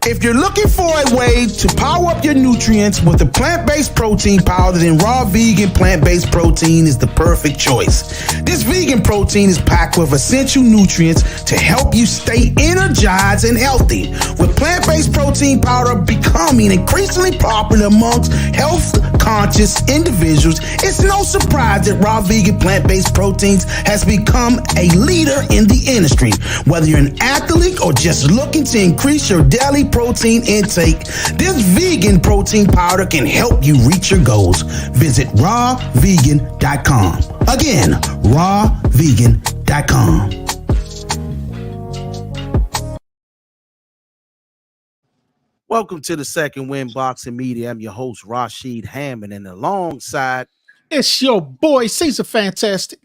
If you're looking for a way to power up your nutrients with a plant-based protein powder, then Raw Vegan Plant-Based Protein is the perfect choice. This vegan protein is packed with essential nutrients to help you stay energized and healthy. With plant-based protein powder becoming increasingly popular amongst health-conscious individuals, it's no surprise that Raw Vegan Plant-Based Proteins has become a leader in the industry. Whether you're an athlete or just looking to increase your daily protein intake, this vegan protein powder can help you reach your goals. Visit rawvegan.com. Again, rawvegan.com. Welcome to the Second Win Boxing Media. I'm your host, Rashid Hammond, and alongside, it's your boy, Caesar Fantastic.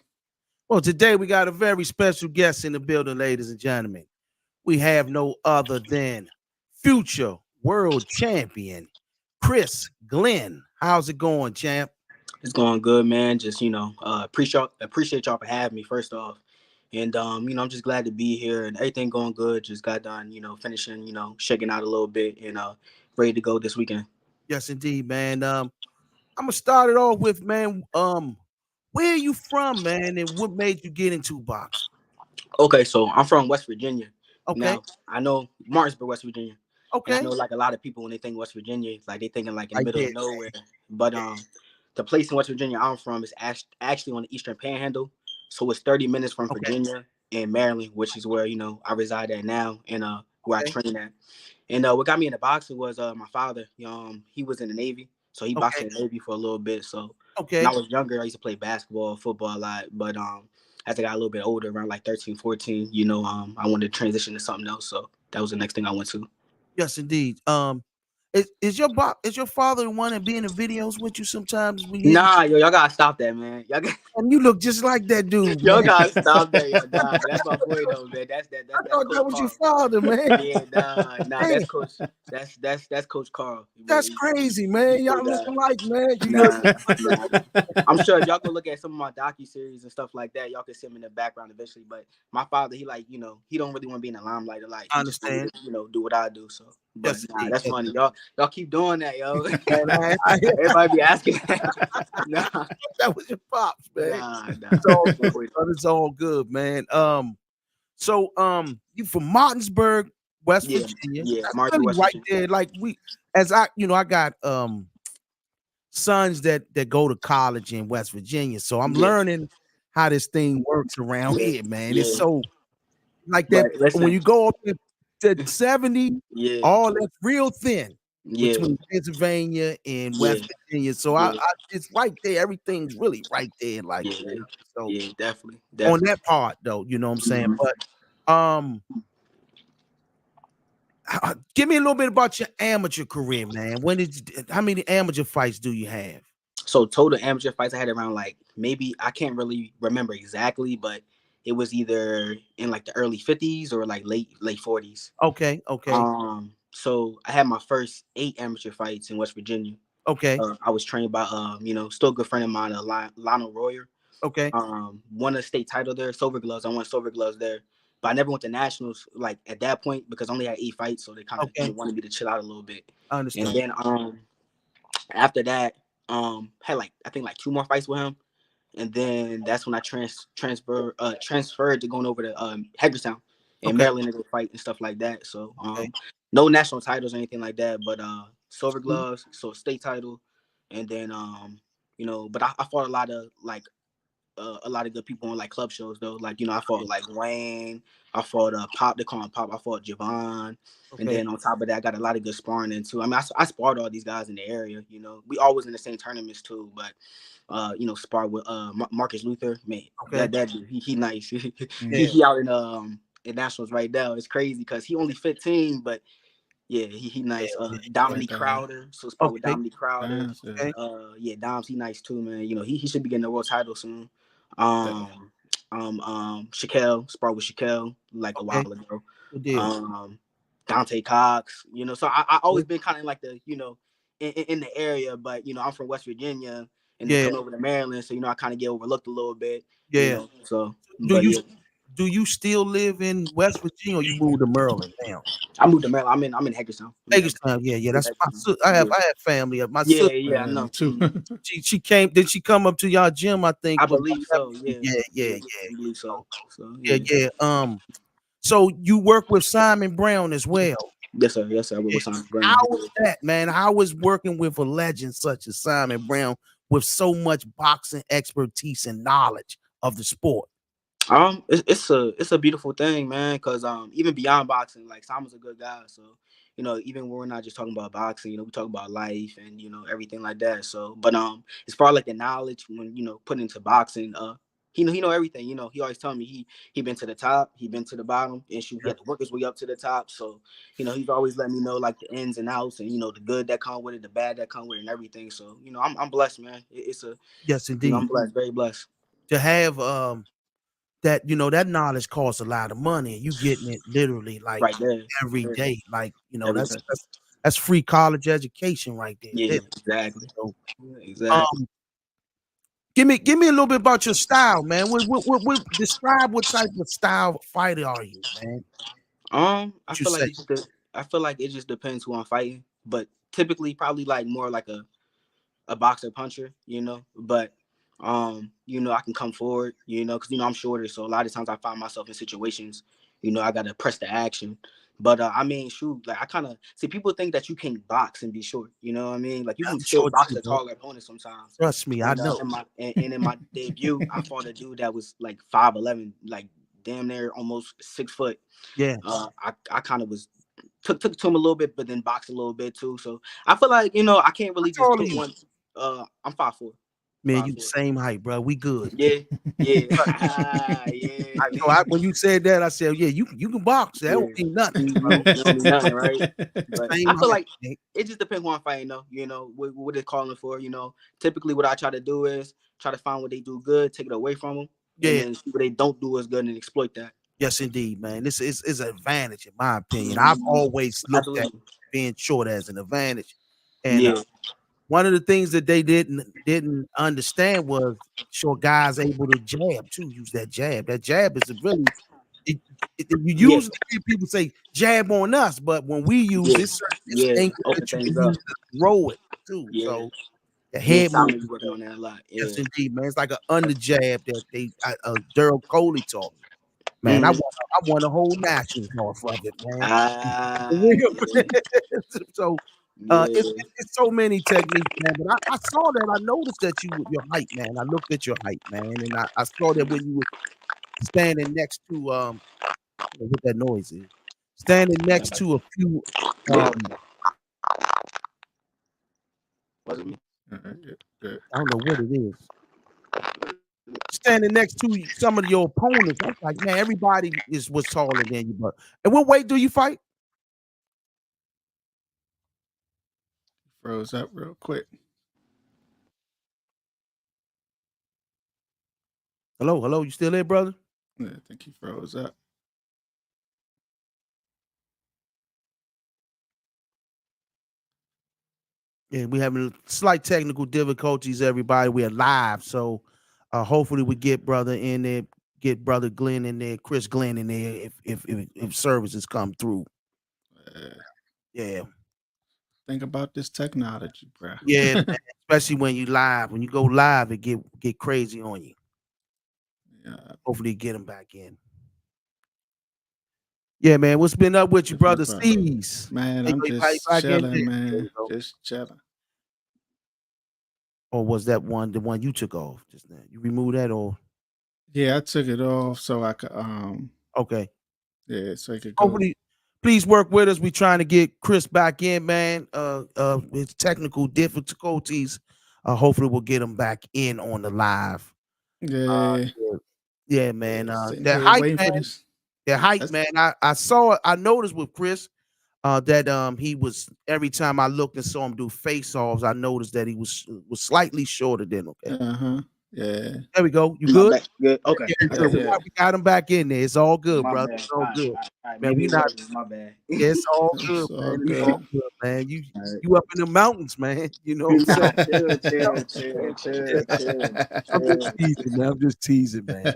Well, today we got a very special guest in the building, ladies and gentlemen. We have no other than future world champion, Chris Glenn. How's it going, champ? It's going good, man. Just, appreciate y'all for having me, first off. And, I'm just glad to be here and everything going good. Just got done, finishing, shaking out a little bit and ready to go this weekend. Yes, indeed, man. I'm going to start it off with, man, where are you from, man, and what made you get into boxing? Okay, so I'm from West Virginia. Okay. Now, I know Martinsburg, West Virginia. Okay. And I know, like, a lot of people, when they think West Virginia, like, they thinking, like, in the middle of nowhere. But the place in West Virginia I'm from is actually on the Eastern Panhandle. So it's 30 minutes from Virginia and Maryland, which is where, I reside at now and where I train at. And what got me into boxing was my father. He was in the Navy. So he boxed in the Navy for a little bit. So when I was younger, I used to play basketball, football a lot. But as I got a little bit older, around like 13, 14, I wanted to transition to something else. So that was the next thing I went to. Yes, indeed. Is your father the one that be in the videos with you sometimes? Nah, y'all gotta stop that, man. And you look just like that dude. Y'all gotta stop that, nah, that's my boy though, man. That's I thought that was your father, man. Yeah, nah, that's Coach. That's Coach Carl. That's crazy, man. Y'all look alike, man. Nah. I'm sure if y'all go look at some of my docu-series and stuff like that, y'all can see him in the background eventually. But my father, he like, he don't really want to be in the limelight or like, I understand. Do what I do. So, but yes, that's funny. Y'all keep doing that, yo. Everybody be asking. Nah. That was your pops, man. Nah. It's all good, man. So you from Martinsburg, West Virginia? Yeah, that's Martinsburg, really right there. Like I got sons that go to college in West Virginia, so I'm learning how this thing works around here, man. It's so like that. But when you go up to 70, all that's real thin. Between Pennsylvania and West Virginia, so I it's right there. Everything's really right there, like so. Yeah, definitely. On that part, though, you know what I'm saying. But give me a little bit about your amateur career, man. How many amateur fights do you have? So total amateur fights, I had around like maybe I can't really remember exactly, but it was either in like the early 50s or like late 40s. Okay. So I had my first 8 amateur fights in West Virginia. Okay. I was trained by still a good friend of mine, Lionel Royer. Okay. Won a state title there, silver gloves. I won silver gloves there, but I never went to nationals like at that point because I only had 8 fights, so they kind of wanted me to chill out a little bit. I understand. And then after that, had I think 2 more fights with him, and then that's when I transferred to going over to Hagerstown in Maryland to go fight and stuff like that. So no national titles or anything like that, but silver gloves, so state title, and then but I fought a lot of good people on like club shows though. Like I fought like Wayne, I fought Pop, they call him Pop, I fought Javon, and then on top of that I got a lot of good sparring in too. I mean I sparred all these guys in the area, we always in the same tournaments too, but sparred with Marcus Luther, man. That dude, he nice. He out in nationals right now. It's crazy because he only 15, but he nice. Dominique Crowder, so sparred with Dominique Crowder. Dom's he nice too, man. He should be getting a world title soon. Shaquille, sparred with Shaquille like a while ago. Dante Cox, so I always been kind of like the, in the area, but I'm from West Virginia and then come over to Maryland, so I kind of get overlooked a little bit. So do you still live in West Virginia or you moved to Maryland now? I moved to Maryland. I'm in Hagerstown. Hagerstown, yeah. That's my I have family of my Yeah, sister. yeah, I know. Too. She came. Did she come up to y'all gym? I think. I believe so. Yeah. Yeah. I believe so. So Yeah. So you work with Simon Brown as well. Yes, sir. Yes, sir. With Simon Brown. How was that, man? How was working with a legend such as Simon Brown with so much boxing expertise and knowledge of the sport? It's a beautiful thing, man. Cause even beyond boxing, like Simon's a good guy. So even when we're not just talking about boxing, we talk about life and everything like that. So, but as far as like the knowledge when put into boxing, he know everything. He always tell me he been to the top, he been to the bottom, and he had to work his way up to the top. So, he's always letting me know like the ins and outs and the good that come with it, the bad that come with it, and everything. So, I'm blessed, man. It's a yes, indeed. I'm blessed, very blessed to have that that knowledge costs a lot of money. You getting it literally like right there every day. Like every that's free college education right there. Yeah, exactly. So, exactly. Give me a little bit about your style, man. What describe what type of style fighter are you, man? I feel like it just depends who I'm fighting, but typically probably like more like a boxer puncher, but I can come forward, because I'm shorter, so a lot of times I find myself in situations, I gotta press the action. But I mean, shoot, like I kind of see people think that you can box and be short. You know what I mean? Like you can still box a taller opponent sometimes. Trust me, I know. In my debut, I fought a dude that was like 5'11", like damn near almost 6 foot. Yeah. I kind of was took to him a little bit, but then boxed a little bit too. So I feel like I can't really just put one. I'm 5'4". Man, you the same height, bro. We good. Yeah. When you said that, I said, yeah, you can box. That don't mean nothing. Don't mean nothing, right? But I feel like it just depends who I'm fighting, though. What they're calling for. Typically what I try to do is try to find what they do good, take it away from them, and then see what they don't do as good and exploit that. Yes, indeed, man. This is an advantage, in my opinion. I've always looked at being short as an advantage. And one of the things that they didn't understand was short guys able to jab too. Use that jab. That jab is really you usually hear people say jab on us, but when we use this thing that you can use to throw it too. So the head movement working on that a lot. Yes, indeed, man. It's like an under jab that Daryl Coley taught me. Man, I won a whole national off of it, man. So it's so many techniques, man. But I saw that. I noticed that your height, man. I looked at your height, man, and I saw that when you were standing next to what that noise is. Standing next to a few wasn't me. I don't know what it is. Standing next to some of your opponents, I'm like, man, everybody was taller than you. But and what weight do you fight? Froze up real quick. Hello, you still there, brother? Yeah, I think he froze up. Yeah, we having slight technical difficulties, everybody. We're live, so hopefully we get brother in there, get brother Glenn in there, Chris Glenn in there if services come through. Yeah. Think about this technology, bro. Yeah, man, especially when you live. When you go live, it get crazy on you. Yeah. Hopefully get him back in. Yeah, man. What's been up with you, brother Steve's? Man, I'm just chilling, man. Just chilling. Or was that the one you took off just now? You removed that or? Yeah, I took it off so I could okay. Yeah, so I could go. Hopefully, please work with us. We're trying to get Chris back in, man. With technical difficulties. Hopefully we'll get him back in on the live. Yeah, man. That height, man. The height, man. I noticed with Chris that he was every time I looked and saw him do face-offs, I noticed that he was slightly shorter than Yeah. There we go. You good? Good. Okay. Yeah, we got him back in there. It's all good, brother. It's all good. Man, we not my bad. It's all good, man. It's all good, man. You up in the mountains, man. You know what I'm saying? Chill. I'm just teasing, man.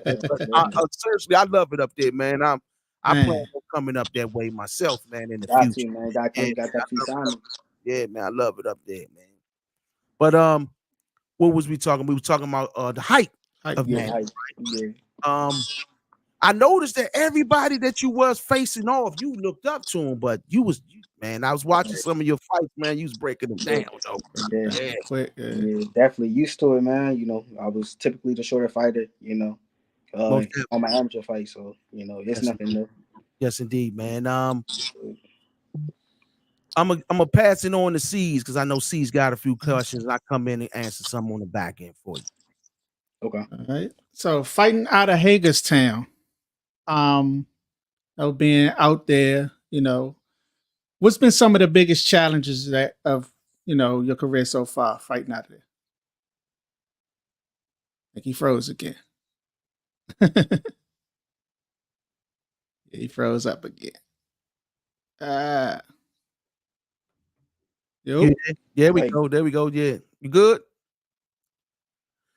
Seriously, I love it up there, man. I plan on coming up that way myself, man, in the Got future. to, man. Got to, got that free signing. Yeah, man, I love it up there, man. But what was we talking? We were talking about the height of man. Yeah. I noticed that everybody that you was facing off, you looked up to him, but man, I was watching some of your fights, man. You was breaking them down, though. Yeah, definitely used to it, man. You know, I was typically the shorter fighter, you know, on my amateur fight, so you know, it's nothing new. Yes, indeed, man. I'm a pass it on to C's because I know C's got a few questions. I come in and answer some on the back end for you. Okay. All right. So fighting out of Hagerstown, being out there, you know, what's been some of the biggest challenges of your career so far fighting out of there? Like he froze again. He froze up again. Yeah, we go. There we go. Yeah, you good?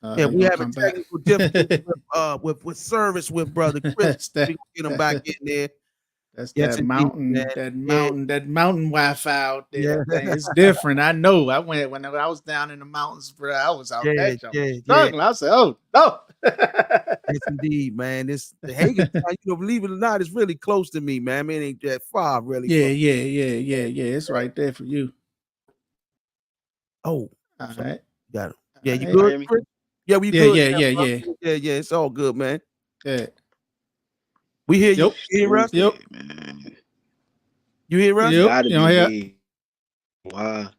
Yeah, we have a technical difficulty with service with brother Chris. We gonna get him back in there. That's that mountain Wi-Fi out there. Yeah. It's different. I know. I went when I was down in the mountains, bro. I was out there struggling. I said, "Oh no!" Yes, indeed, man. This the Hagerstown, believe it or not, it's really close to me, man. I mean, it ain't that far, really. Yeah. It's right there for you. Oh, all right. Got it. Yeah, you good, Chris? Yeah, we good. Yeah. It's all good, man. Yeah. We hear you. You hear us? Yep. You hear us? Yep. You don't hear? Wow.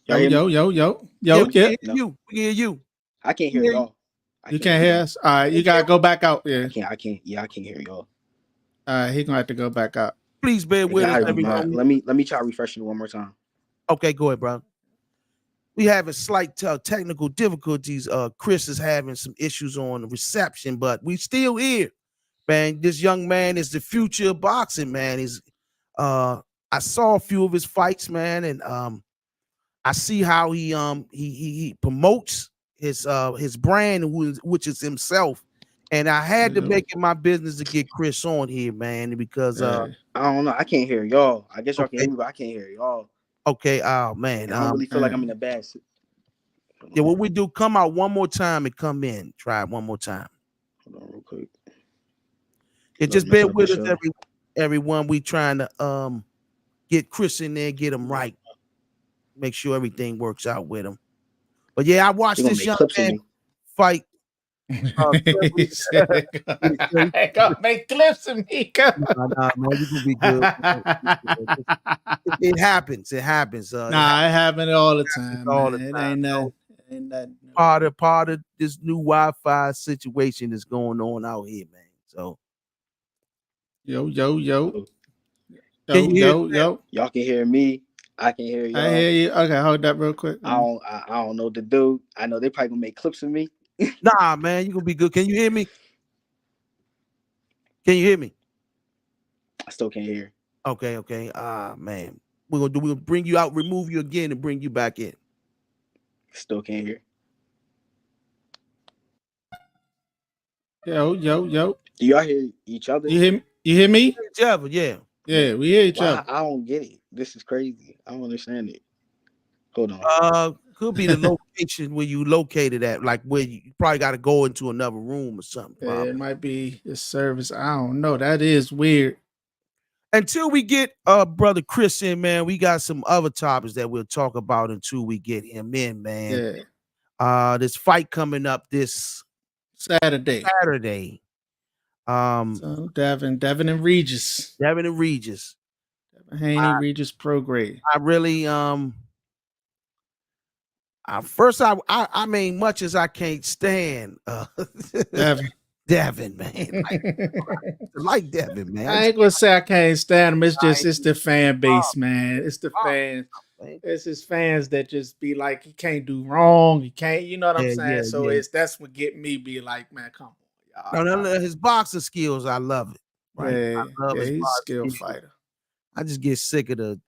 Yo. We can hear you. I can't hear y'all. You can't hear us? All right, you gotta go back out. Yeah. I can't. Yeah, I can't hear y'all. All right, he's gonna have to go back out. Please bear with us. Let me try refreshing it one more time. Okay, go ahead, bro. We have a slight technical difficulties. Chris is having some issues on the reception, but we still here, man. This young man is the future of boxing, man. I saw a few of his fights, man, and I see how he promotes his brand, which is himself. And I had to make it my business to get Chris on here, man, because I don't know. I can't hear y'all. I guess y'all can hear me, but I can't hear y'all. Okay, oh man, I don't really feel like I'm in a bad. Yeah, what we do? Come out one more time and come in. Try it one more time. Hold on, real quick. It just bear with us, everyone. We trying to get Chris in there, get him right, make sure everything works out with him. But yeah, I watched this young man fight. Gonna make clips of me. Nah, man, you can be good. It happens. It happens. It happens all the time. All the time. It ain't nothing. Part of this new Wi-Fi situation that's going on out here, man. So, yo. Y'all can hear me. I can hear y'all. I hear you. Okay, hold that real quick. I don't know what to do. I know they probably gonna make clips of me. Nah, man, you gonna be good. Can you hear me? I still can't hear. Okay. Man, we'll bring you out, remove you again, and bring you back in. Still can't hear. Yo. Do y'all hear each other? You hear me? Each other, yeah. Yeah, we hear each other. I don't get it. This is crazy. I don't understand it. Hold on. Could be the location where you located at, like where you probably got to go into another room or something. Yeah, it might be the service. I don't know. That is weird. Until we get brother Chris in, man, we got some other topics that we'll talk about until we get him in, man. Yeah. This fight coming up this Saturday. So Devin and Regis. Devin Haney, Regis Prograde. I really first I mean, much as I can't stand Devin, man. Like Devin, man. I ain't gonna say I can't stand him. It's the fan base, man. It's the fans. It's his fans that just be like, he can't do wrong. He can't, you know what I'm saying? So that's what get me be like, man, come on, y'all. No, his boxing skills, I love it. Right? Yeah, I love he's a skill fighter. I just get sick of the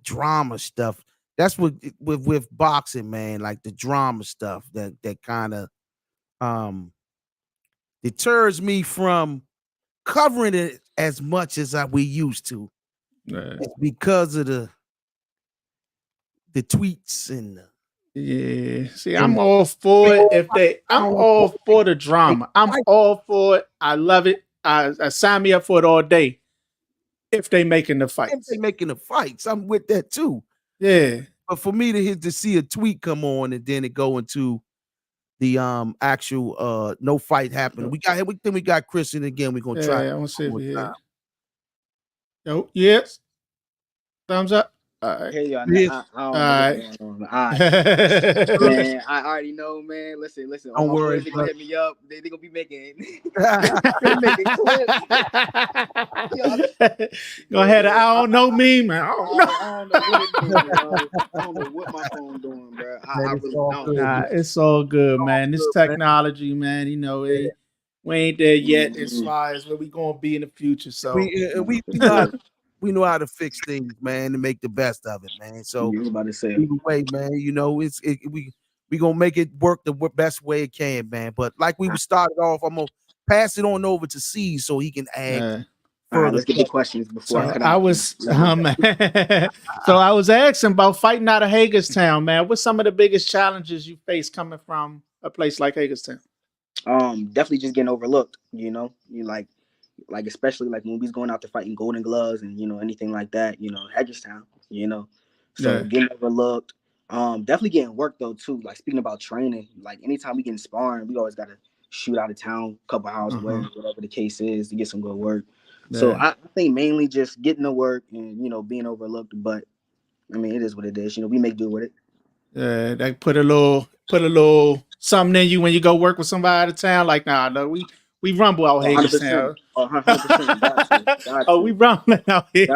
drama stuff. That's what with boxing, man, like the drama stuff that kind of deters me from covering it as much as we used to. Yeah. It's because of the tweets and yeah. See, I'm all for it. I'm all for the drama. I'm all for it. I love it. I sign me up for it all day. If they making the fights. I'm with that too. Yeah. But for me to see a tweet come on and then it go into the actual no fight happening. We got Christian again. We're gonna try. I want to see if we hear. Oh, yes. Thumbs up. All right. Hey, y'all. Yeah. All right. Man, I already know, man. Listen. Don't worry. They're gonna hit me up. They gonna be making clips. Go ahead. I don't know me, man. I don't know what my phone doing, bro. I really don't. Nah, it's all good, man. This technology, man. You know, we ain't there yet as far as where we gonna be in the future. So we know how to fix things, man, and make the best of it, man. So about to say either way, man, you know, we gonna make it work the best way it can, man. But like we started off, I'm gonna pass it on over to C so he can add further. Let's get the questions before I was so I was asking about fighting out of Hagerstown, man. What's some of the biggest challenges you face coming from a place like Hagerstown? Definitely just getting overlooked, you know. You like especially like when we was going out to fighting Golden Gloves and, you know, anything like that, you know, Hagerstown, you know. So getting overlooked. Definitely getting work though too. Like speaking about training, like anytime we get in sparring, we always gotta shoot out of town a couple hours away, whatever the case is, to get some good work. So I think mainly just getting the work and, you know, being overlooked. But I mean, it is what it is. You know, we make do with it. Yeah, they put a little something in you when you go work with somebody out of town. Like, nah, no, we rumble out Hagerstown. 100%. Oh, we rumbling out here.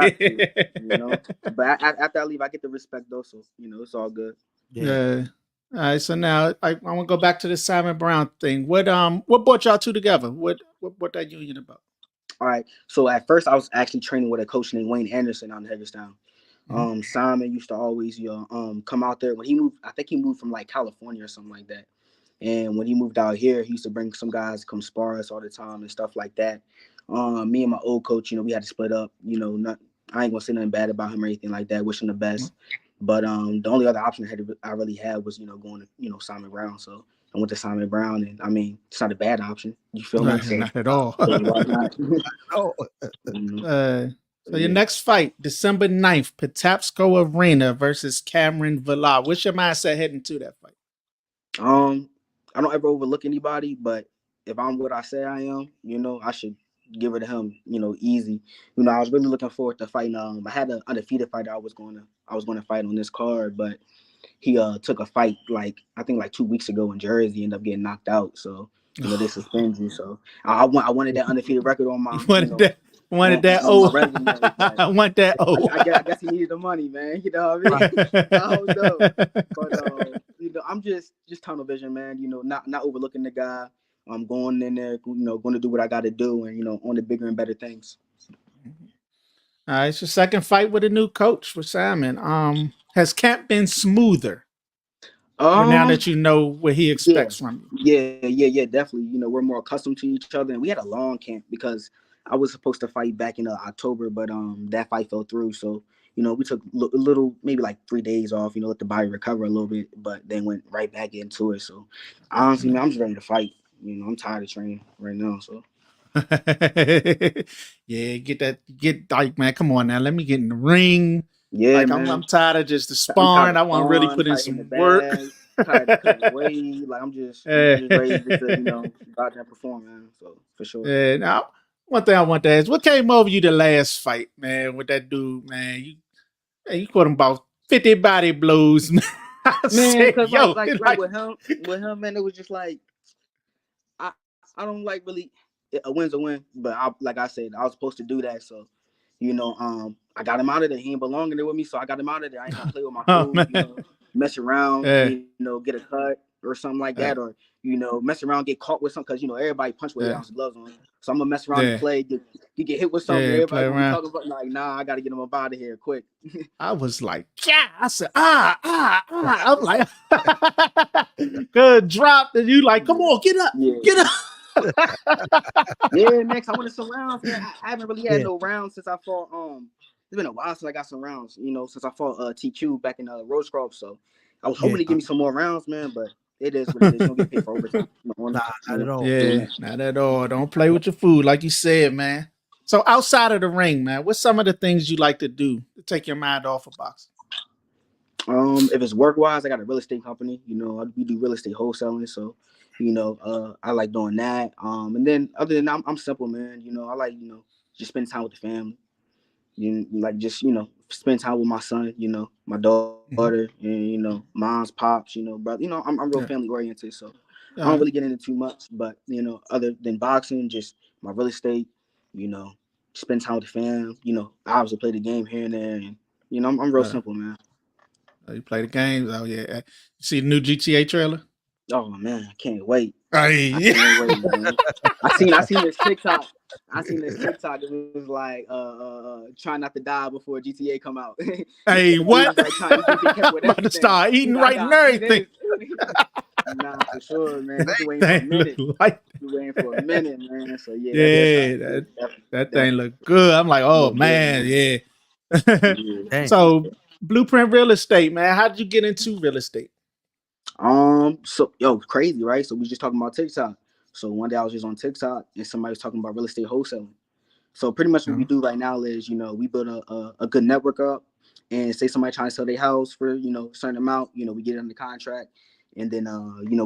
You know, but after I leave, I get the respect though. So, you know, it's all good. Yeah. All right. So now I want to go back to the Simon Brown thing. What brought y'all two together? What that union about? All right. So at first, I was actually training with a coach named Wayne Anderson out in Hagerstown. Simon used to always come out there when he moved. I think he moved from like California or something like that. And when he moved out here, he used to bring some guys to come spar us all the time and stuff like that. Me and my old coach, you know, we had to split up. You know, I ain't gonna say nothing bad about him or anything like that. Wish him the best. But the only other option I really had was, you know, going to, you know, Simon Brown. So I went to Simon Brown, and I mean, it's not a bad option. You feel me? Not at all. So your next fight, December 9th, Patapsco Arena versus Cameron Villar. What's your mindset heading to that fight? I don't ever overlook anybody, but if I'm what I say I am, you know, I should give it to him, you know, easy. You know, I was really looking forward to fighting. I had an undefeated fighter I was going to fight on this card, but he took a fight like 2 weeks ago in Jersey, ended up getting knocked out. So, you know, they suspend you. So I wanted that undefeated record on my wanted that I want that I guess he needed the money, man. You know what I mean? I don't know. But you know, I'm just tunnel vision, man. You know, not overlooking the guy. I'm going in there, you know, going to do what I got to do, and, you know, on the bigger and better things. All right, it's your second fight with a new coach for Simon. Has camp been smoother? Now that you know what he expects from you. Yeah, definitely. You know, we're more accustomed to each other, and we had a long camp because I was supposed to fight back in October, but that fight fell through. So, you know, we took a little, maybe like 3 days off, you know, let the body recover a little bit, but then went right back into it. So, honestly, man, I'm just ready to fight. You know, I'm tired of training right now. So, yeah, get like, man, come on now, let me get in the ring. Yeah, like I'm tired of just the sparring. I want to really put in some work. Tired of cutting weight. Like I'm just ready to, you know, go out there and perform, man. So for sure. Yeah. Now, one thing I want to ask: what came over you the last fight, man, with that dude, man? You caught him about 50 body blows, man. Because like with him, man, it was just like I don't like really a win's a win, but like I said, I was supposed to do that, so you know, I got him out of there. He ain't belonging there with me, so I got him out of there. I ain't gonna play with my food, you know, mess around, you know, get a cut or something like that, or you know, mess around, get caught with something, because you know everybody punch with 8 ounce gloves on. So I'm gonna mess around and play, get hit with something. Everybody talking about like, nah, I gotta get him up out of here quick. I was like, yeah, I said, I'm like, good drop, and you like, come on, get up, get up. Yeah, next I wanted some rounds, man. I haven't really had no rounds since I fought. It's been a while since I got some rounds. Since I fought TQ back in Rosecroft. So I was hoping to give me some more rounds, man. But it is what it is. You don't get paid for overtime. Not at all. Yeah, not at all. Don't play with your food, like you said, man. So outside of the ring, man, what's some of the things you like to do to take your mind off of boxing? If it's work wise, I got a real estate company. We do real estate wholesaling, so I like doing that. And then other than that, I'm simple, man. I like just spend time with the family. Just spend time with my son. My daughter, and mom's, pops. Brother. I'm real family oriented, so I don't really get into too much. But other than boxing, just my real estate. Spend time with the fam. I obviously play the game here and there, and I'm real simple, man. You play the games? Oh yeah. You see the new GTA trailer? Oh man, I can't wait. Hey. I can't wait, man. I seen this TikTok. It was like trying not to die before GTA come out. Hey, what? About to start eating right and everything. Nah, for sure, man. Been waiting for a minute, man. So yeah. That thing look good. I'm like, oh man, yeah. So Blueprint Real Estate, man. How did you get into real estate? So crazy, right? So we just talking about TikTok. So one day I was just on TikTok and somebody was talking about real estate wholesaling. So pretty much what we do right now is, we build a good network up, and say somebody trying to sell their house for, a certain amount, we get it under contract, and then,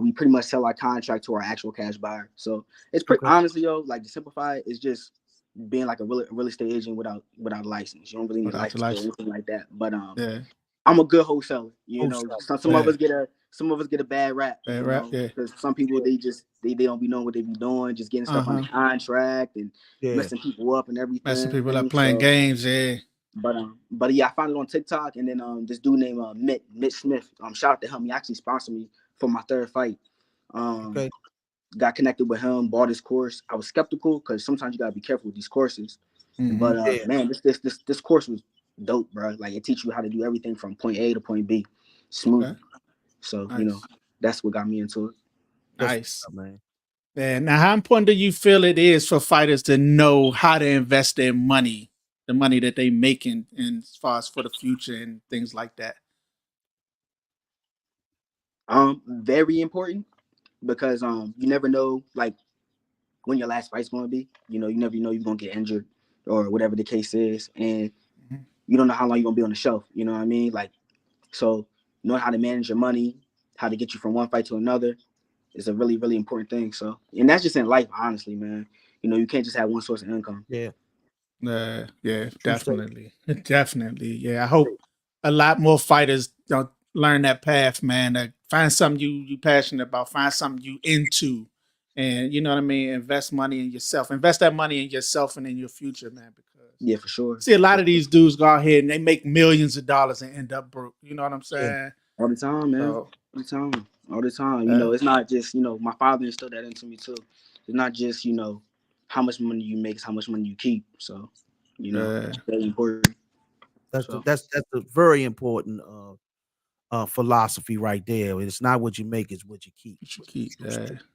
we pretty much sell our contract to our actual cash buyer. So it's pretty honestly, like to simplify it, it's just being like a real estate agent without a license. You don't really need a license or anything like that. But I'm a good wholesaler. Some of us get a bad rap. Because some people they don't be knowing what they be doing, just getting stuff on the contract and messing people up and everything. Messing people up playing games, But yeah, I found it on TikTok, and then this dude named Mitch Smith. Shout out to him. He actually sponsored me for my third fight. Got connected with him, bought his course. I was skeptical because sometimes you gotta be careful with these courses. But man, this course was dope, bro. Like it teaches you how to do everything from point A to point B smooth. So nice. That's what got me into it. Nice, man. And now, how important do you feel it is for fighters to know how to invest their money, the money that they making, and as far as for the future and things like that? Very important, because you never know like when your last fight's going to be. You never know you're going to get injured or whatever the case is, and you don't know how long you're going to be on the shelf. You know what I mean? Like, so knowing how to manage your money, how to get you from one fight to another is a really, really important thing. So, and that's just in life, honestly, man. You can't just have one source of income. Yeah, definitely. Definitely. Yeah, I hope a lot more fighters learn that path, man. Find something you passionate about, find something you into, and you know what I mean? Invest money in yourself. Invest that money in yourself and in your future, man. Yeah, for sure. See, a lot of these dudes go out here and they make millions of dollars and end up broke. You know what I'm saying? All the time, man. All the time. It's not just, my father instilled that into me too. It's not just, how much money you make, it's how much money you keep. So, it's very important. That's a very important philosophy right there. It's not what you make, it's what you keep.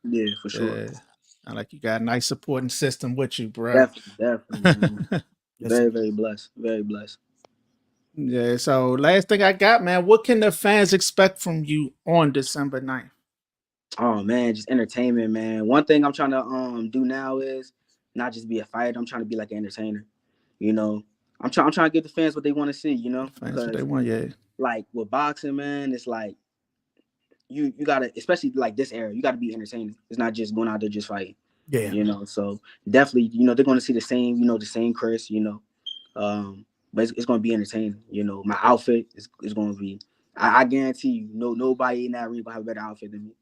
Yeah, for sure. I like you got a nice supporting system with you, bro. Definitely. Very, very blessed. Very blessed. Yeah, so last thing I got, man, what can the fans expect from you on December 9th? Oh man, just entertainment, man. One thing I'm trying to do now is not just be a fighter. I'm trying to be like an entertainer. I'm trying to give the fans what they want to see, Fans what they want, yeah. Like with boxing, man, it's like you gotta, especially like this era, you gotta be entertaining. It's not just going out there just fighting. Yeah. So definitely, they're gonna see the same, the same Chris, but it's gonna be entertaining. My outfit is gonna be, I guarantee you, nobody in that ring gonna have a better outfit than me.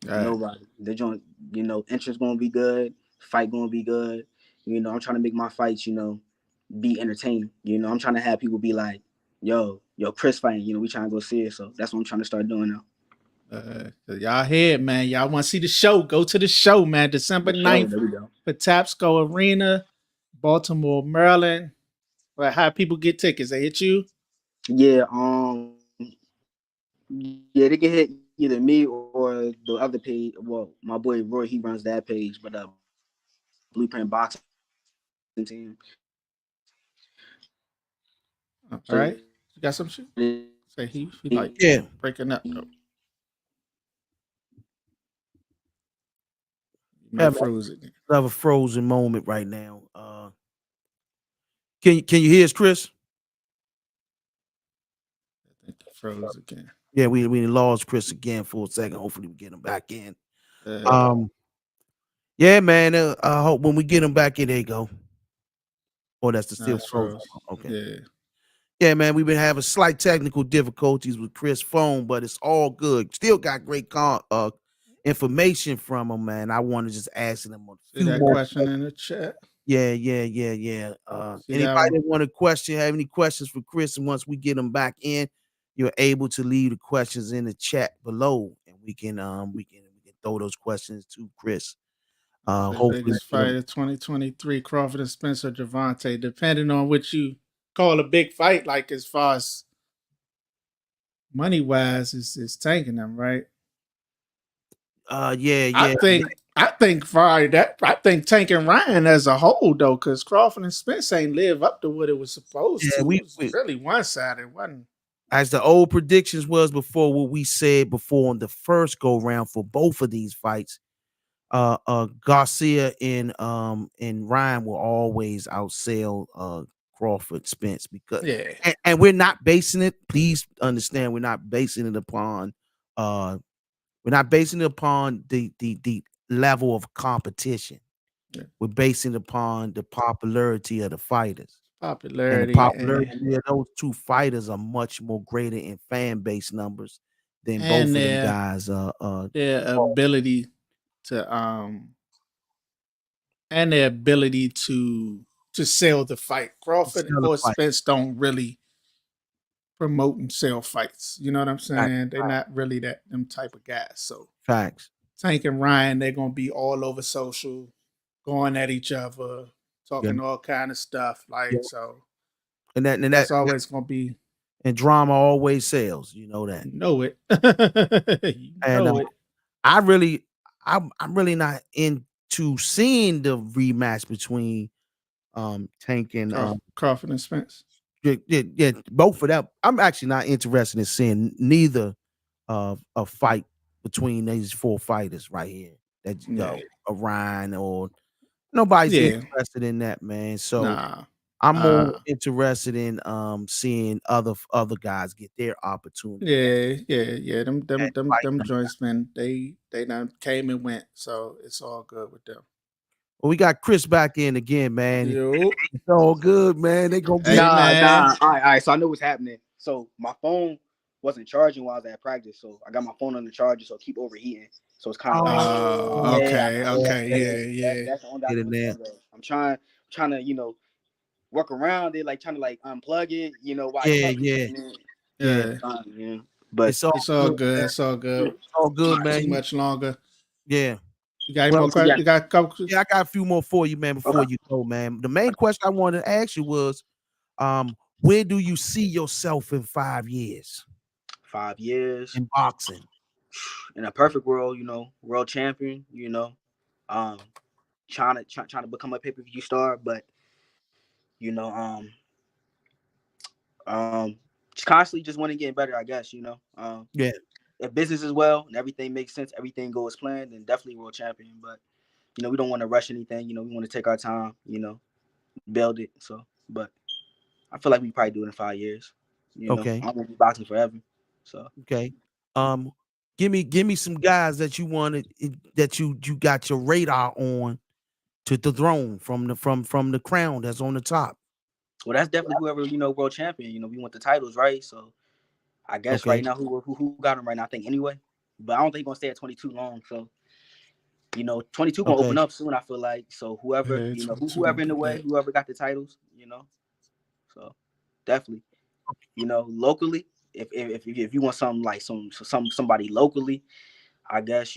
Nobody. They're joint, entrance gonna be good, fight gonna be good. I'm trying to make my fights, be entertaining. I'm trying to have people be like, yo, Chris fighting, we trying to go see it. So that's what I'm trying to start doing now. Y'all here, man. Y'all want to see the show? Go to the show, man. December 9th, Patapsco Arena, Baltimore, Maryland. Well, how people get tickets? They hit you? Yeah, they can hit either me or the other page. Well, my boy Roy, he runs that page, but Blueprint Boxing Team. All So right, you got some shit? Say he like breaking up though. Have Froze again. a frozen moment right now. Can you hear us, Chris? I think he froze again. Yeah, we lost Chris again for a second. Hopefully we get him back in. Yeah, man. I hope when we get him back in, there you go. Oh, that's the still frozen. Okay. Yeah. Yeah, man. We've been having slight technical difficulties with Chris' phone, but it's all good. Still got great information from him, man. I want to just ask him a few more question in the chat. Yeah. Anybody that want to have any questions for Chris, and once we get him back in, you're able to leave the questions in the chat below, and we can throw those questions to Chris. Hopefully, biggest fight of 2023: Crawford and Spencer, Gervonta. Depending on what you call a big fight, like as far as money wise, is tanking them, right? Yeah. I think tanking Ryan as a whole though, because Crawford and Spence ain't live up to what it was supposed to. It was really one sided, wasn't. As the old predictions was before, what we said before on the first go round for both of these fights, Garcia and Ryan will always outsell Crawford Spence because and we're not basing it. Please understand, we're not basing it upon the level of competition. We're basing it upon the popularity of the fighters. Popularity of those two fighters are much more greater in fan base numbers than both of them guys. Their ability to and their ability to sell the fight. Crawford or Spence don't really promote and sell fights. You know what I'm saying? They're not really them type of guys. So facts. Tank and Ryan, they're gonna be all over social, going at each other, talking all kind of stuff. So. And that's always gonna be. And drama always sells. You know that. Know it. I'm really not into seeing the rematch between Tank and Crawford and Spence. Yeah, both of them. I'm actually not interested in seeing neither a fight between these four fighters right here. That a Ryan or nobody's interested in that, man. So I'm more interested in seeing other guys get their opportunity. Yeah. Them joints, man. They done came and went, so it's all good with them. Well, we got Chris back in again, man. It's all good, man. They gonna be Nah. All right. So I know what's happening. So my phone wasn't charging while I was at practice, so I got my phone on the charger, so I keep overheating. So it's kind of like, okay. That's the only I'm trying to work around it, like trying to unplug it, But it's all good. It's all good. It's all good, man. Too much longer. Yeah. You got any more questions? You got a couple? Yeah, I got a few more for you, man. Before you go, man. The main question I wanted to ask you was, where do you see yourself in 5 years? 5 years in boxing. In a perfect world, world champion. Trying to become a pay-per-view star, but just constantly just want to get better, I guess. If business is well and everything makes sense, everything goes planned, then definitely world champion. But we don't want to rush anything. We want to take our time. Build it. So, but I feel like we probably do it in 5 years. Okay. I'm gonna be boxing forever. So okay. Give me some guys that you wanted that you got your radar on to the throne from the crown that's on the top. Well, that's definitely whoever world champion. We want the titles, right? So I guess right now who got him right now? I think anyway, but I don't think he's gonna stay at 22 long. So 22 gonna open up soon. I feel like so whoever whoever in the way, whoever got the titles, So definitely, locally, if you want something like somebody locally, I guess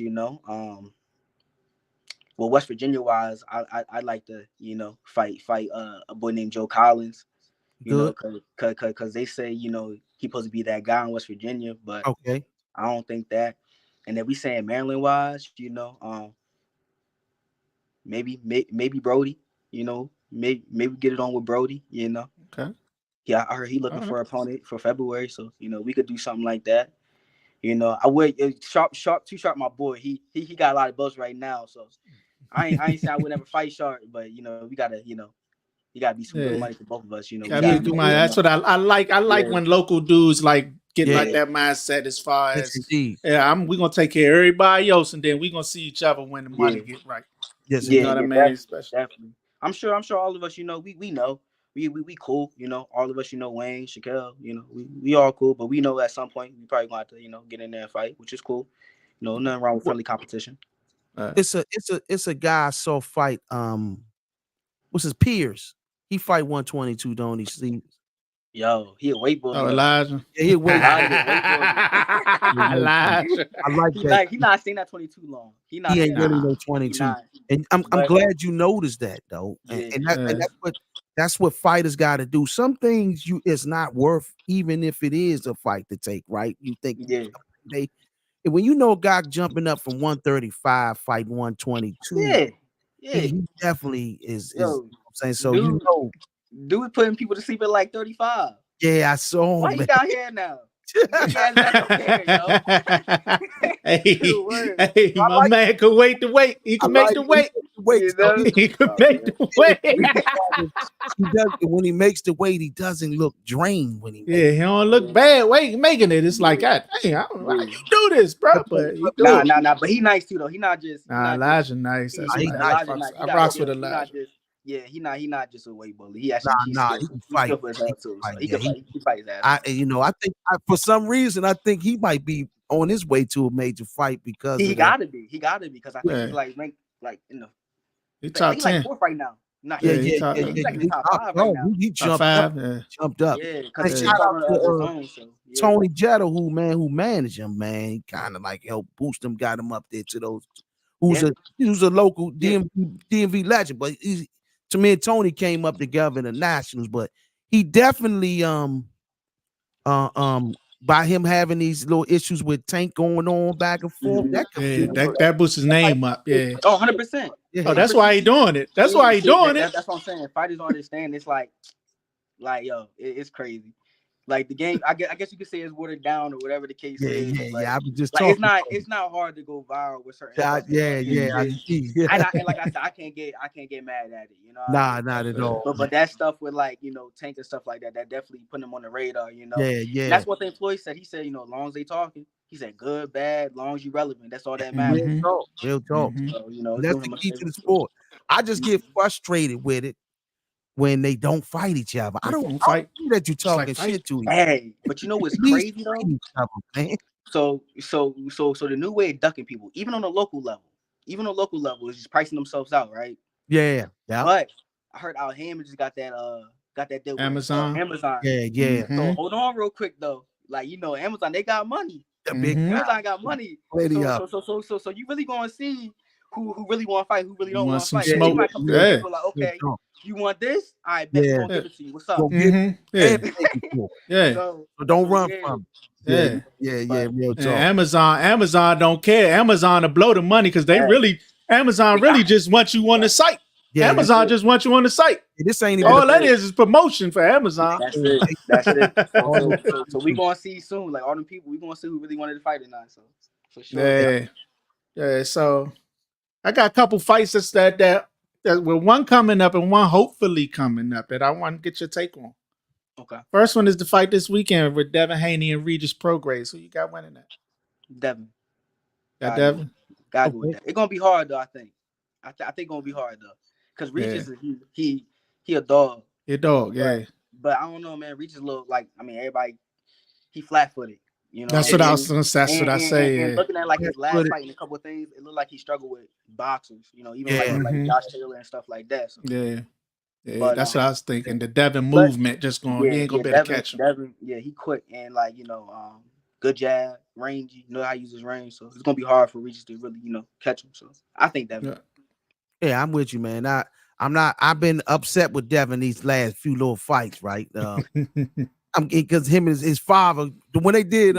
well, West Virginia wise, I'd like to fight a boy named Joe Collins, because they say he supposed to be that guy in West Virginia, but I don't think that. And then we saying Maryland wise, you know, maybe Brody, you know, maybe get it on with Brody, you know. Okay. Yeah, I heard he looking for an opponent for February, so you know we could do something like that. You know, I would Sharp, too sharp, my boy. He got a lot of buzz right now, so I ain't saying I would never fight Sharp, but you know we gotta, you know, you gotta be some good money for both of us. You know, that's what I like. I like when local dudes like get like that mindset as far as we're gonna take care of everybody else, and then we're gonna see each other when the money get right. Yes, you know what I mean. Definitely. I'm sure all of us, you know, we know. We cool, you know. All of us, you know, Wayne, Shaquille, you know, we all cool, but we know at some point we probably gonna have to, you know, get in there and fight, which is cool. You know, nothing wrong with friendly competition. It's a guy I saw fight. What's his peers? He fight 122, don't he? See? Yo, he a weight bully. Oh, Elijah. Yeah, he a weight bully. Elijah. I like that. He not seen that 22 long. He ain't really no 22. And I'm glad you noticed that though. And that's what fighters got to do. Some things it's not worth, even if it is a fight to take, right? You think when you know a guy jumping up from 135, fighting 122, he definitely is. You know what I'm saying? So dude, you know, dude putting people to sleep at like 35. Yeah, I saw him. Why you down here now? Hey, my man can wait to wait. He can make the weight. He can make the weight. He does, when he makes the weight, he doesn't look drained. When he he don't look bad. Making it. It's like, God, dang, I don't know how you do this, bro. But nah. But he nice too, though. He not just. Elijah nice. I rocks with Elijah. Yeah, he not just a weight bully. He actually he can fight. He can fight his ass. I think for some reason I think he might be on his way to a major fight because he gotta be. He gotta be because I think he's like in the. He's top 10 fourth right now. He's like in the top 5 right now. He jumped up. Yeah, because shout out to Tony Jetta, who managed him, man. He kind of like helped boost him, got him up there to those. He was a local DMV legend, but to me and Tony came up together in the Nationals, but he definitely by him having these little issues with Tank going on back and forth, that boosts his name up. Yeah. Oh, 100%. Oh, that's why he doing it. That's why he doing it. That's what I'm saying. Fighters don't understand. It's like yo, it's crazy. Like the game, I guess you could say it's watered down or whatever the case is. I was just talking. It's not hard to go viral with certain. I see. And like I said, I can't get mad at it. You know. Not at all. But that stuff with like Tank and stuff like that definitely put them on the radar. You know. Yeah. And that's what the employee said. He said, as long as they talking, he said, good, bad, long as you relevant. That's all that matters. Real talk. So, that's the key to the sport. I just get frustrated with it when they don't fight each other. I don't fight that you talking shit to each other. Hey, but you know what's crazy though? So the new way of ducking people, even on a local level, is just pricing themselves out, right? Yeah. But I heard Al Hammond just got that deal with Amazon. Yeah. So hold on real quick though. Like Amazon, they got money. Amazon got money. So you really gonna see who really want to fight, who really don't want to fight. Smoke. Might come to people like, okay, you want this? I bet we're gonna give it to you. What's up? So don't run from it. Yeah. Real talk. Amazon don't care. Amazon to blow the money because Amazon really just want you on the site. Yeah, Amazon just wants you on the site. This ain't even all that is promotion for Amazon. That's it. So we gonna see soon. Like all them people, we gonna see who really wanted to fight or not. So for sure. Yeah. So I got a couple fights that with one coming up and one hopefully coming up that I want to get your take on. Okay. First one is the fight this weekend with Devin Haney and Regis Prograis. Who you got winning that? Devin. Got Devin? Gotta go with that. It's gonna be hard though, I think. I think it's gonna be hard though. Because Regis is he a dog. He a dog, yeah. But I don't know, man. Regis look like everybody he flat footed. That's what I was gonna say. That's what I say. And looking at like his last fight and a couple of things, it looked like he struggled with boxers. Even like Josh Taylor and stuff like that. So. Yeah. But, that's what I was thinking. The Devin movement just going. He ain't gonna be able to catch him. Devin, he quick and good jab, rangy. How he uses range. So it's gonna be hard for Regis to really catch him. So I think Devin. Yeah, I'm with you, man. I'm not. I've been upset with Devin these last few little fights, right? I'm because him and his father when they did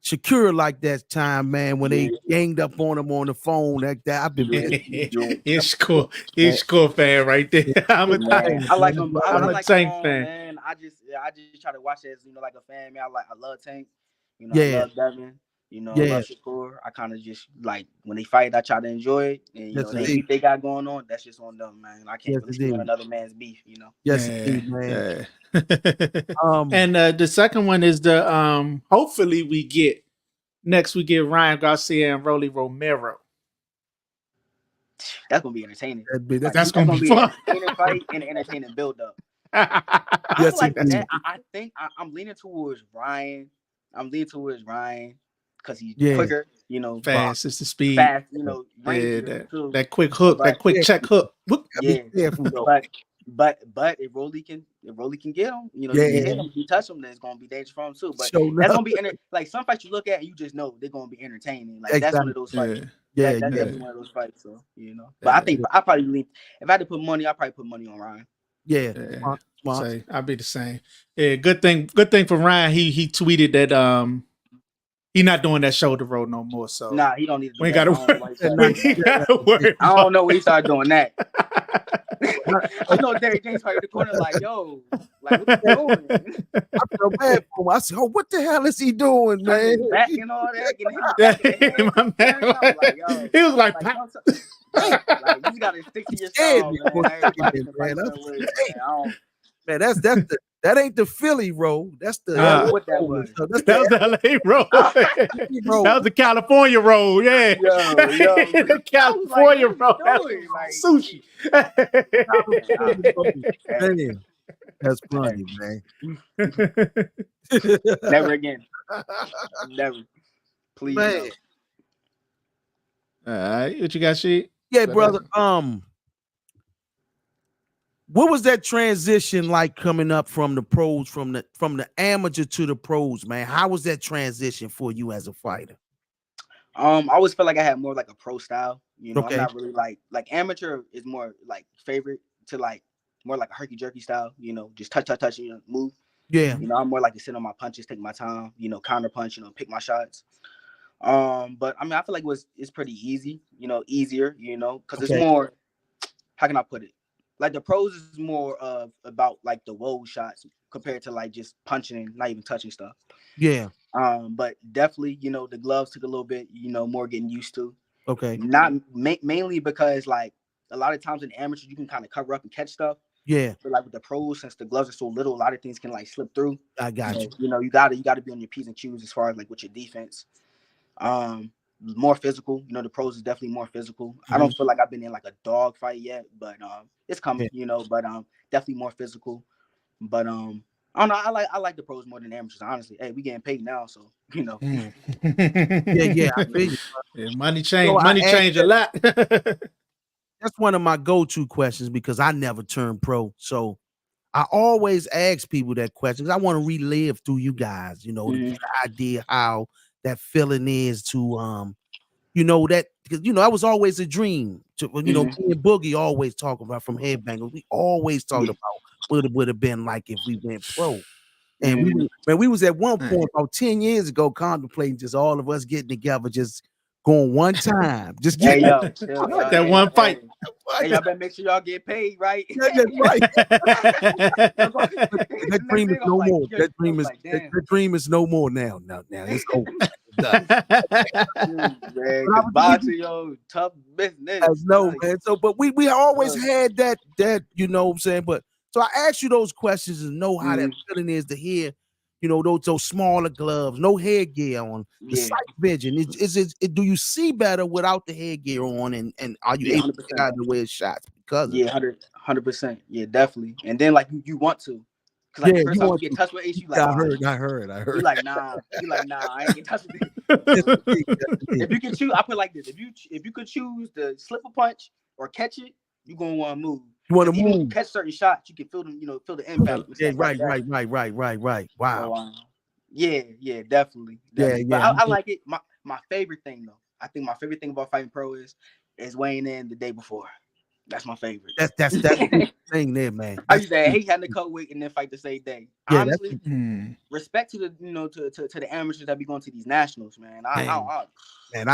Shakur like that time, man, when they ganged up on him on the phone. That I've been it's cool. It's cool fan right there. I'm I like him. I'm a Tank fan. Man. I just try to watch it as like a fan, man. I love Tank. I love Devin. I love Shakur. I kind of just like when they fight, I try to enjoy it. And the beef they got going on, that's just on them, man. I can't really speak on another man's beef, Yes, indeed, man. And the second one is the hopefully we get Ryan Garcia and Rolly Romero. That's gonna be entertaining. That's gonna be fun. Entertaining fight and entertaining build up. I think I'm leaning towards Ryan. Because he's quicker, fast. It's the speed. Fast, that quick hook, that quick check hook. But if Rolly can get him, you hit him, you touch him, then it's gonna be dangerous for him too. But that's gonna be like some fights you look at and you just know they're gonna be entertaining. Like that's one of those fights. That's definitely one of those fights. So but I think I probably lean. If I had to put money, I probably put money on Ryan. Say I'll be the same. Yeah, good thing for Ryan. He tweeted that he not doing that shoulder roll no more. So he don't need to. We gotta worry. I don't know when he started doing that. I know Derrick James probably in the corner like, yo, like what you doing? I feel bad for him. I said, what the hell is he doing, man? Backing all that, my man. Like, yo, he was like you gotta stick to your song, man. That ain't the Philly roll. That's the what that was. That was the LA roll. That was the California roll. Yeah, the California roll. That's like sushi. Damn. That's funny, man. Never again. Never. Please. Man. All right, what you got, Sheet? Yeah, brother. What was that transition like coming up from the pros, from the amateur to the pros, man? How was that transition for you as a fighter? I always felt like I had more like a pro style. I'm not really like amateur is more like favorite to like more like a herky jerky style. Just touch, move. Yeah. I'm more like to sit on my punches, take my time. Counter punch. Pick my shots. But I mean, I feel like it's pretty easy. Easier. Because it's more. How can I put it? Like the pros is more about like the whoa shots compared to like just punching and not even touching stuff. Yeah. But definitely, the gloves took a little bit, more getting used to. Okay. Not mainly because like a lot of times in amateur you can kind of cover up and catch stuff. Yeah. But like with the pros, since the gloves are so little, a lot of things can like slip through. I got you. You gotta be on your P's and Q's as far as like with your defense. More physical, the pros is definitely more physical. I don't feel like I've been in like a dog fight yet, but it's coming, but definitely more physical. But I don't know, I like the pros more than amateurs, honestly. Hey, we getting paid now, so yeah, I feel you. Money change a lot. That's one of my go-to questions because I never turned pro. So I always ask people that question because I want to relive through you guys, to get an idea how that feeling is to that because that was always a dream to me and Boogie always talk about from Headbangers. We always talked about what it would have been like if we went pro. And we was at one point about 10 years ago contemplating just all of us getting together, just going one time. Just get that one fight. Hey, y'all better make sure y'all get paid, right? Right. That dream is no more. That dream is no more now. Now it's over. Tough business. No, man. So, but we always had that, you know what I'm saying? But so I asked you those questions and know how that feeling is to hear, those smaller gloves, no headgear on, the sight vision. Do you see better without the headgear on? And are you able to get out of the way of shots? Because 100%. Yeah, definitely. And then like you want to. Cause like the first time you get touched with H, you like, I heard. You like, nah, I ain't get touched with it. If you can choose, I put it like this: if you could choose to slip a punch or catch it, you're gonna want to move. You want to move. Catch certain shots, you can feel them, feel the impact. Yeah, right. Wow. So, yeah, definitely. Yeah. But I like it. My favorite thing though, I think my favorite thing about fighting pro is weighing in the day before. That's my favorite. That's the thing there, man. I used to hate having to cut weight and then fight the same day. Yeah, honestly, respect to the to the amateurs that be going to these nationals, man. I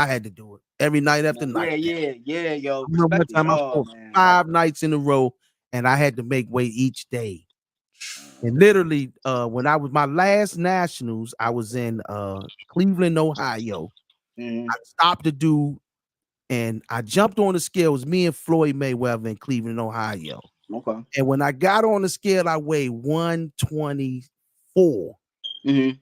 had to do it every night after night. Yeah, yo. Respect time I fought 5 nights in a row, and I had to make weight each day. And literally, when I was my last nationals, I was in Cleveland, Ohio. I stopped the dude. And I jumped on the scale. It was me and Floyd Mayweather in Cleveland, Ohio. Okay. And when I got on the scale, I weighed 124. And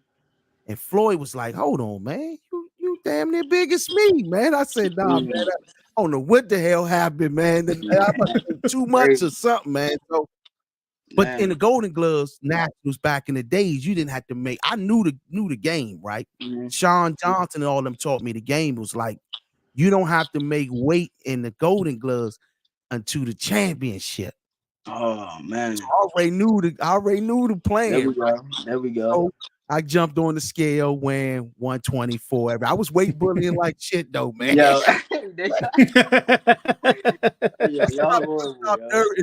Floyd was like, "Hold on, man. You damn near big as me, man." I said, "Nah, man. I don't know what the hell happened, man. I must have been too much or something, man." So, but in the Golden Gloves nationals back in the days, you didn't have to make. I knew the game, right? Sean Johnson and all them taught me the game. Was like, you don't have to make weight in the Golden Gloves until the championship. Oh man! So I already knew the plan. There we go. So I jumped on the scale weighing 124. I was weight bullying like shit though, man. Yo. And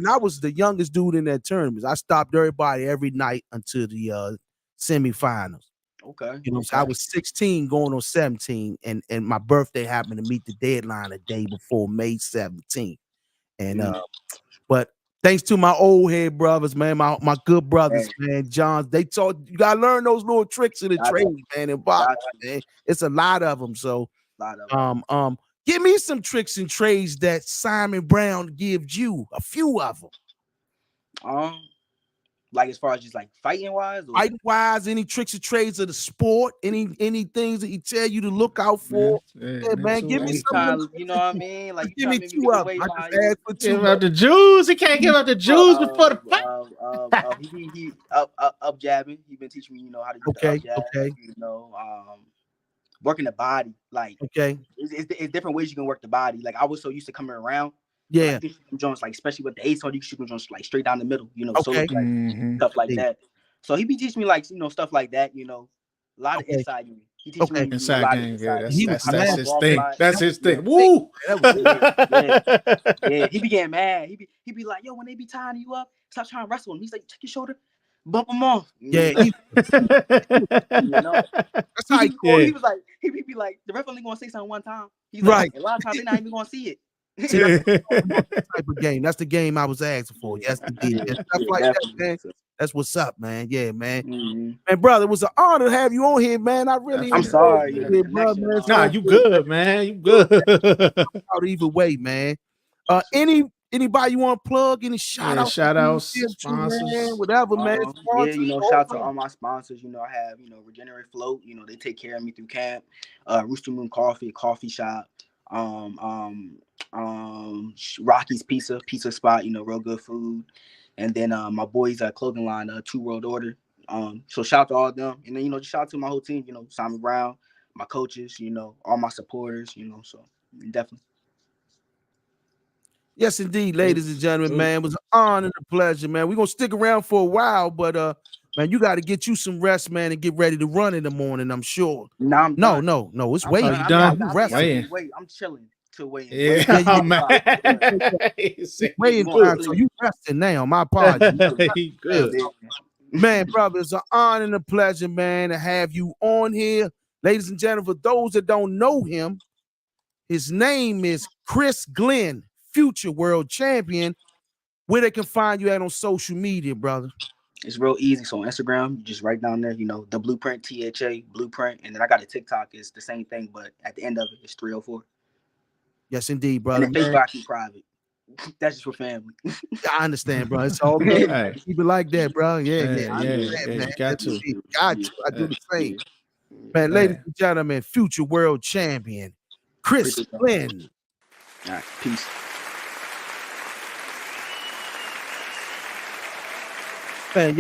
I was the youngest dude in that tournament. I stopped everybody every night until the semifinals. Okay. You know, so I was 16 going on 17, and my birthday happened to meet the deadline a day before May 17th. And but thanks to my old head brothers, man, my good brothers, man, John, they taught you gotta learn those little tricks of the trade, man, and boxing, man. It's a lot of them. So give me some tricks and trades that Simon Brown gives you, a few of them. Like as far as just like fighting wise, any tricks or trades of the sport, any things that he tell you to look out for. Man, give me some. You know what I mean? Like give me 2 of them. Give up the Jews. He can't give up the Jews before the fight. He up jabbing. He been teaching me, you know, how to do the up jab. You know, working the body. Like it's different ways you can work the body. Like I was so used to coming around. Yeah, like, Jones, like especially with the ace on, you can shoot Jones like straight down the middle, you know, so like, stuff like that. So he be teaching me like, you know, stuff like that, you know, a lot of inside game. He teaches me inside game. Yeah, that's his thing. Life. That's his thing. Woo! Yeah. He be getting mad. He be like, yo, when they be tying you up, stop trying to wrestle him. He's like, check your shoulder, bump him off. Yeah, you know? That's how he was like, he be like, the ref only gonna say something one time. He's like, a lot of times they're not even gonna see it. See, that's the type of game. That's the game I was asking for. Yes, indeed. And stuff like that, man. That's what's up, man. Yeah, man. Man, brother, it was an honor to have you on here, man. I'm sorry, brother, man. Nah, you good, man. You good. Out either way, man. Anybody you want to plug? Any shout outs, sponsors, man, whatever, man. Yeah, you know, shout out to all my sponsors. You know, I have, you know, Regenerate Float. You know, they take care of me through camp. Rooster Moon Coffee, a coffee shop. Rocky's Pizza Spot, you know, real good food. And then my boys clothing line, Two World Order. So shout out to all of them. And then, you know, just shout out to my whole team, you know, Simon Brown, my coaches, you know, all my supporters, you know, so definitely. Yes, indeed, ladies and gentlemen, man. It was an honor and a pleasure, man. We're gonna stick around for a while, but man, you got to get you some rest, man, and get ready to run in the morning, I'm sure. No, it's waiting. You done? Wait, I'm chilling till waiting. Yeah, man. Waiting time, so you resting now. My apologies. Good. Man, brother, it's an honor and a pleasure, man, to have you on here. Ladies and gentlemen, for those that don't know him, his name is Chris Glenn, future world champion. Where they can find you at on social media, brother? It's real easy. So on Instagram, you just write down there, you know, the Blueprint, THA, Blueprint. And then I got a TikTok. It's the same thing, but at the end of it, it's 304. Yes, indeed, brother. And the Facebook I keep private. That's just for family. I understand, bro. It's all good. Right. Keep it like that, bro. Yeah. Man. Got to. I do the same. Man, ladies and gentlemen, future world champion, Chris Glenn. All right, peace. Man,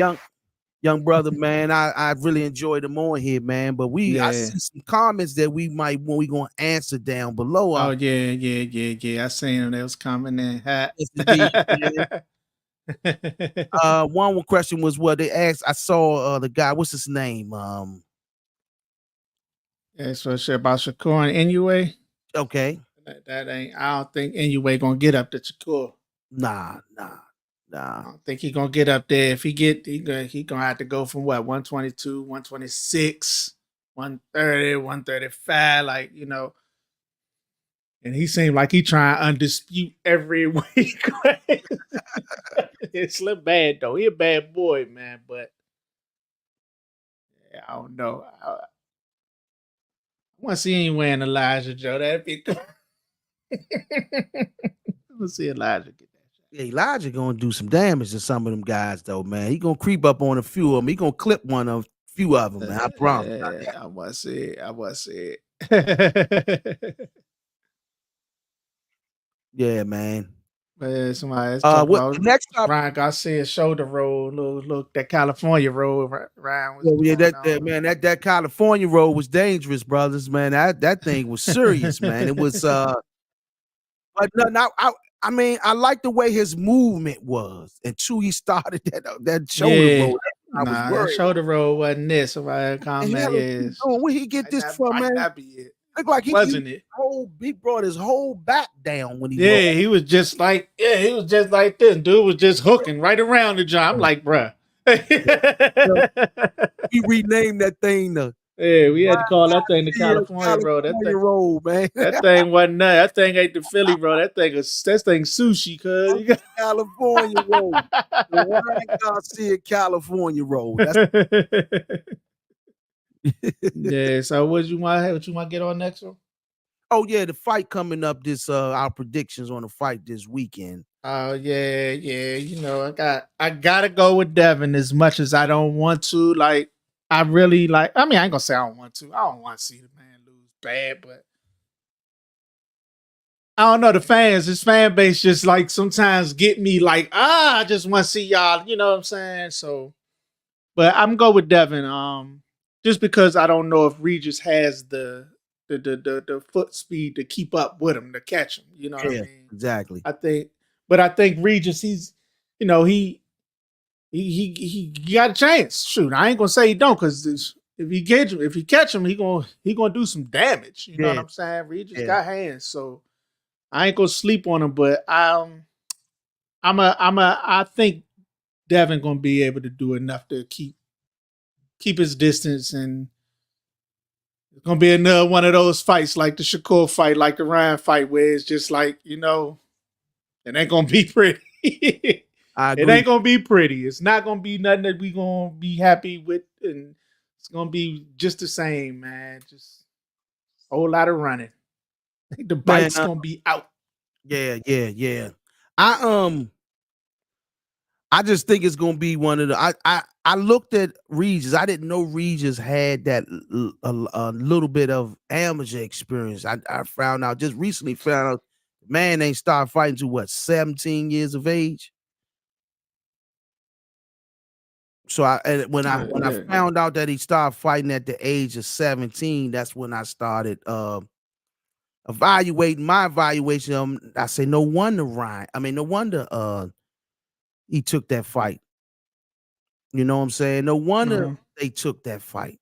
young brother, man, I really enjoyed him on here, man. But I see some comments that we gonna answer down below. Oh yeah. I seen them. They was commenting. One question was what they asked. I saw the guy. What's his name? That's what shit about Shakur and Inoue. Okay. That ain't. I don't think Inoue gonna get up to Shakur. Nah. I don't think he's gonna get up there. If he gonna have to go from what 122, 126, 130, 135, like And he seemed like he trying to undispute every week. It's Slim bad though. He a bad boy, man. But yeah, I don't know. I want to see him wearing Elijah, Joe. That'd be cool. Let's see Elijah get that shot. Yeah, Elijah gonna do some damage to some of them guys, though, man. He gonna creep up on a few of them. He gonna clip a few of them, man. I promise. I want to see it. Yeah, man. But somebody next up, Ryan Garcia shoulder roll, look that California roll. Ryan was man, that California roll was dangerous, brothers. Man, that thing was serious, man. It was but no, I mean, I like the way his movement was until he started that shoulder roll. That shoulder roll wasn't this. Somebody comment where he get this from, man? That be it. Look like he brought his whole back down when he rolled. He was just like this. Dude was just hooking right around the job. I'm like, bruh. He renamed that thing we had to call that thing the California roll. Roll, man. That thing wasn't that. That thing ain't the Philly roll. That thing sushi, cuz. California roll. The Ryan Garcia California roll. Yeah, so what you want to get on next one? Oh yeah, the fight coming up our predictions on the fight this weekend. Oh yeah. I gotta go with Devin as much as I don't want to. Like, I really like, I mean, I ain't gonna say I don't want to. I don't want to see the man lose bad, but I don't know, his fan base just like sometimes get me like, I just want to see y'all, you know what I'm saying? So, but I'm going with Devin. Just because I don't know if Regis has the foot speed to keep up with him, to catch him. You know what I mean? Exactly. I think Regis, he's, he got a chance. Shoot, I ain't gonna say he don't, because if he catch him, he gonna do some damage. You know what I'm saying? Regis got hands, so I ain't gonna sleep on him. But I think Devin gonna be able to do enough to keep his distance, and it's gonna be another one of those fights like the Shakur fight, like the Ryan fight, where it's just like, it ain't gonna be pretty. It ain't gonna be pretty. It's not gonna be nothing that we gonna be happy with, and it's gonna be just the same, man. Just a whole lot of running. The bite's gonna be out. Yeah. I just think it's gonna be one of the. I looked at Regis. I didn't know Regis had that a little bit of amateur experience. I found out just recently. The man ain't started fighting to 17 years of age. So when I found out that he started fighting at the age of 17, that's when I started evaluating my evaluation. I say no wonder he took that fight. You know what I'm saying? No wonder they took that fight.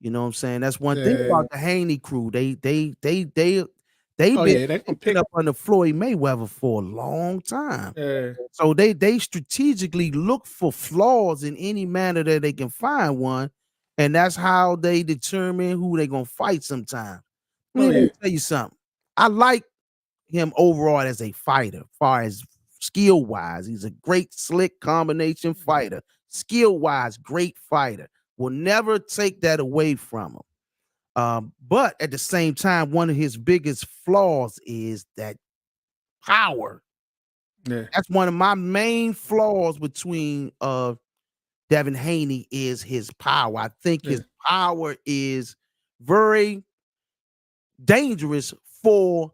You know what I'm saying? That's one thing about the Haney crew. They've been picking up under Floyd Mayweather for a long time. Yeah. So they strategically look for flaws in any manner that they can find one, and that's how they determine who they're gonna fight sometimes. Let me tell you something. I like him overall as a fighter, as far as skill-wise. He's a great, slick combination fighter. Skill-wise, great fighter. Will never take that away from him. But at the same time, one of his biggest flaws is that power. Yeah. That's one of my main flaws between Devin Haney is his power. I think his power is very dangerous for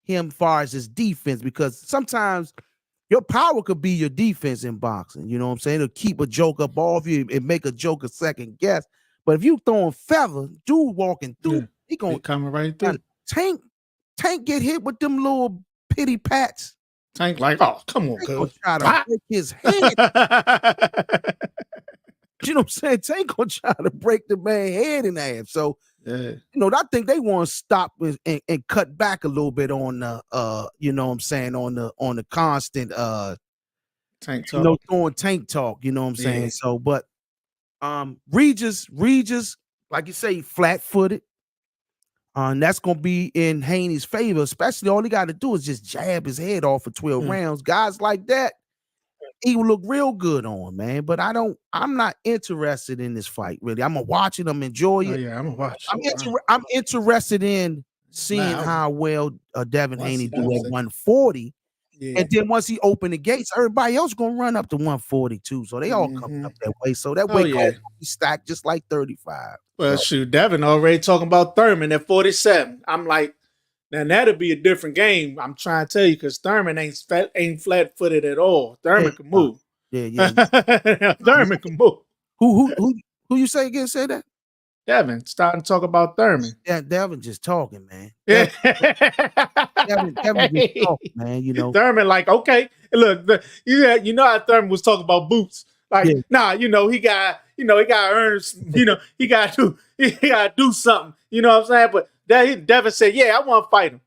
him as far as his defense, because sometimes your power could be your defense in boxing. You know what I'm saying? It'll keep a joke up off you and make a joke a second guess. But if you throwing feather, dude walking through, he gonna coming right through. Tank get hit with them little pity pats. Tank like, oh, come on, cuz. Try to break his head. You know what I'm saying? Tank gonna try to break the man's head in half. So, you know, I think they want to stop and cut back a little bit on the you know what I'm saying, on the constant Tank talk. You know, throwing tank talk, you know what I'm saying? So, but Regis, like you say, flat-footed. And that's gonna be in Haney's favor, especially all he got to do is just jab his head off for 12 rounds. Guys like that, he will look real good on, man. But I'm not interested in this fight, really. I'm gonna watch it, I'm enjoy it. Oh, yeah, I'm gonna watch. I'm interested in seeing how well Devin Haney do at 140. Yeah. And then once he opened the gates, everybody else gonna run up to 142. So they all come up that way. So that weight class will be stacked just like 35. Well, shoot, Devin already talking about Thurman at 47. I'm like, now that'll be a different game. I'm trying to tell you, because Thurman ain't flat-footed at all. Thurman can move. Yeah. Thurman can move. Who you say again? Say that? Devin starting to talk about Thurman. Yeah, Devin just talking, man. Devin just talking, man. You know, Thurman like, okay, look, you know how Thurman was talking about Boots. Like, nah, you know, he got to earn, you know, he got to do something. You know what I'm saying? But Devin said, yeah, I want to fight him.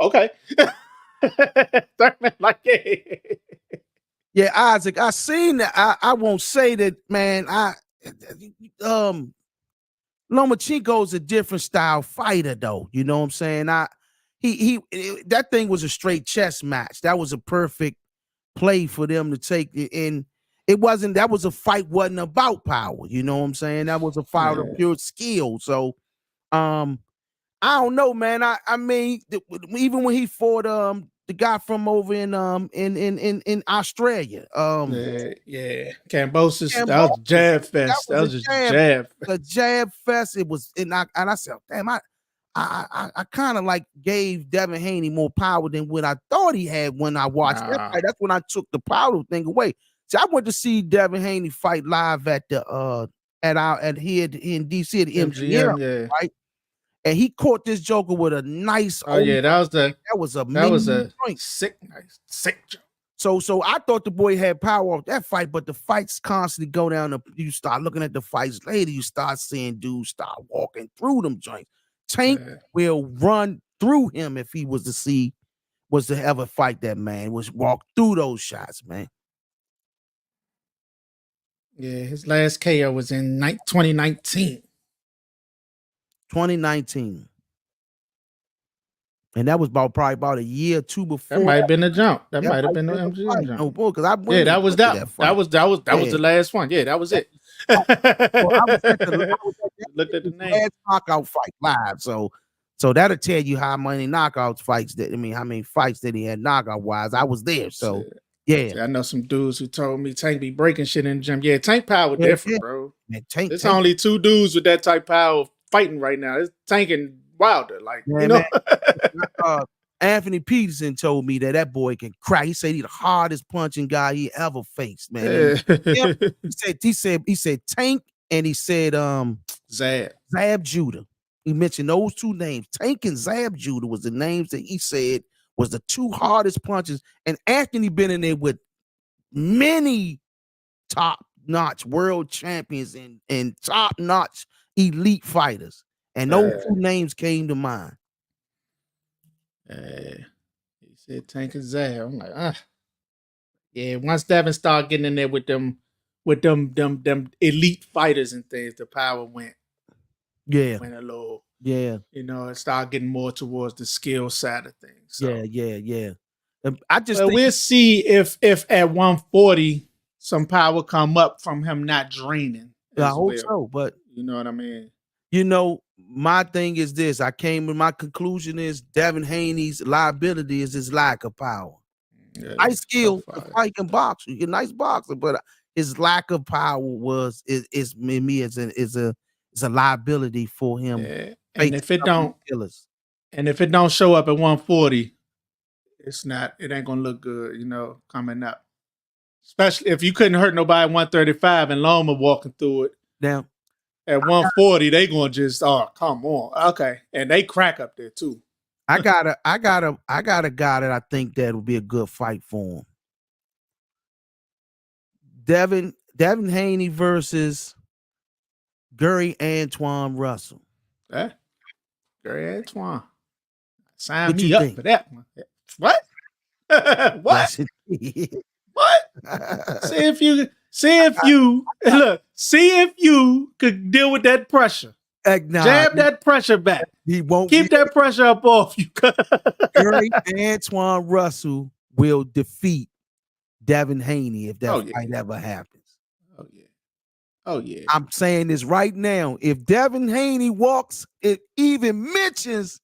Okay. Thurman like, yeah, Isaac, I seen that. I won't say that, man. Lomachenko's a different style fighter, though. You know what I'm saying? That thing was a straight chess match. That was a perfect play for them to take it in. That was a fight wasn't about power. You know what I'm saying? That was a fight of pure skill. So, I don't know, man. I mean, even when he fought the guy from over in Australia, Kambosos, that was jab fest. That was just jab. The jab fest. It was, and I said, damn, I kind of like gave Devin Haney more power than what I thought he had when I watched that fight. That's when I took the power thing away. See, I went to see Devin Haney fight live at here in DC at the MGM, right? And he caught this joker with a nice. That was a sick joke. So I thought the boy had power off that fight, but the fights constantly go down. You start looking at the fights later, you start seeing dudes start walking through them joints. Tank will run through him if he was to ever fight that man. Was walk through those shots, man. Yeah, his last KO was in 2019. 2019. And that was probably about a year or two before. That might have been a jump. That might have been the MGM jump. No, boy, because that was the last one. Yeah, that was it. Looked at the name. Last knockout fight live. So that'll tell you how many knockouts fights how many fights that he had knockout wise. I was there. So yeah. I know some dudes who told me Tank be breaking shit in the gym. Yeah, Tank power different, bro. Man, There's only two dudes with that type of power fighting right now. It's Tank and Wilder. Like, you know. Anthony Peterson told me that boy can crack. He said he's the hardest punching guy he ever faced, man. He said Tank, and he said Zab Judah. He mentioned those two names. Tank and Zab Judah was the names that he said was the two hardest punches. And Anthony been in there with many top-notch world champions and top-notch elite fighters. And those two names came to mind. He said Tank and Zab. I'm like, yeah. Once Devin started getting in there with them elite fighters and things, the power went a little. Yeah. You know, it started getting more towards the skill side of things. So. Yeah. I just think we'll see if at 140 some power come up from him not draining. I hope so, but you know what I mean. You know, my thing is this. My conclusion is Devin Haney's liability is his lack of power. Yeah, nice skill to fight and box. You're a nice boxer, but his lack of power is a liability for him. Yeah. And if it don't show up at 140, it ain't gonna look good, you know, coming up. Especially if you couldn't hurt nobody at 135 and Loma walking through it. Now at 140, they gonna just come on. Okay. And they crack up there too. I got a guy that I think that would be a good fight for him. Devin Haney versus Gary Antoine Russell. Gary Antoine. Sign what me up for that one. What? What? What? See if you could deal with that pressure. Jab that pressure back. He won't keep that pressure up off you. Gary Antoine Russell will defeat Devin Haney if that fight ever happens. Oh yeah. I'm saying this right now. If Devin Haney it even mentions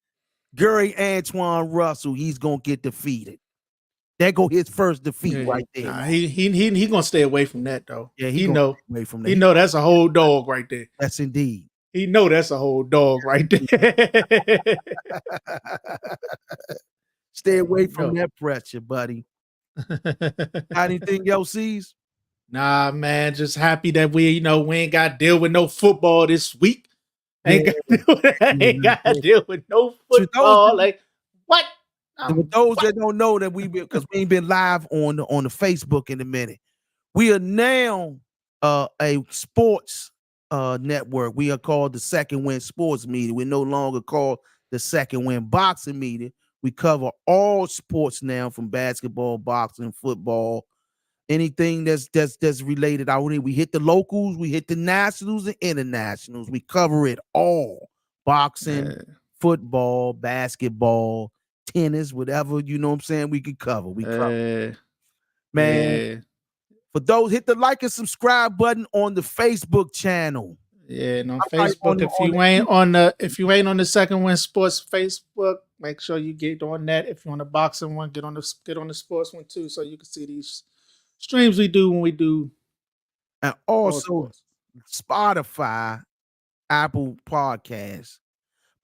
Gary Antoine Russell, he's gonna get defeated. There go his first defeat right there. Nah, he gonna stay away from that though. Yeah, he know away from that. He know that's a whole dog right there. That's indeed. He know that's a whole dog right there. Stay away from that pressure, buddy. Anything else, C's? Nah, man. Just happy that we ain't got to deal with no football this week. Ain't got to deal with no football. Like what? For those that don't know that because we ain't been live on the Facebook in a minute. We are now a sports network. We are called the Second Wind Sports Media. We're no longer called the Second Wind Boxing Media. We cover all sports now, from basketball, boxing, football, anything that's related out here. We hit the locals, we hit the nationals and internationals. We cover it all. Boxing, football, basketball, tennis, whatever, you know what I'm saying, we can cover. We cover. Man. For those, hit the like and subscribe button on the Facebook channel. Yeah, and on Facebook, if you ain't on the Second Wind Sports Facebook, make sure you get on that. If you're on the boxing one, get on the sports one too, so you can see these streams we do when we do. And also Spotify, Apple Podcasts.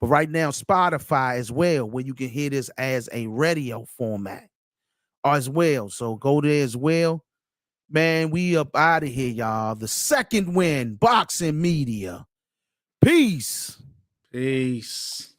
But right now, Spotify as well, where you can hear this as a radio format as well. So go there as well. Man, we up out of here, y'all. The Second Wind Boxing Media. Peace. Peace.